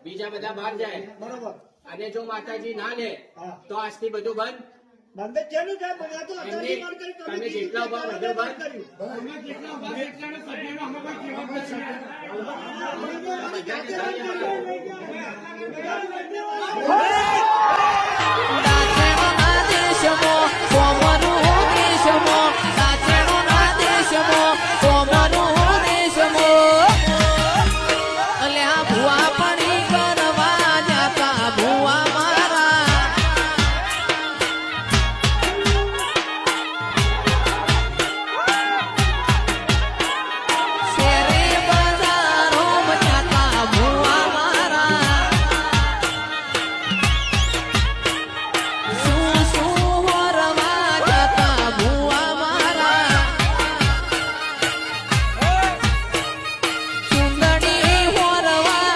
બીજા બધા બહાર જાય બરોબર. અને જો માતાજી ના લે તો આજથી બધું બંધ. બંધ જ છે ને સાહેબ, મને આ તો અત્યારથી એમની બંધ કર્યું. તમે જેટલા ઉભા બધું બંધ. કર્યું. બધાને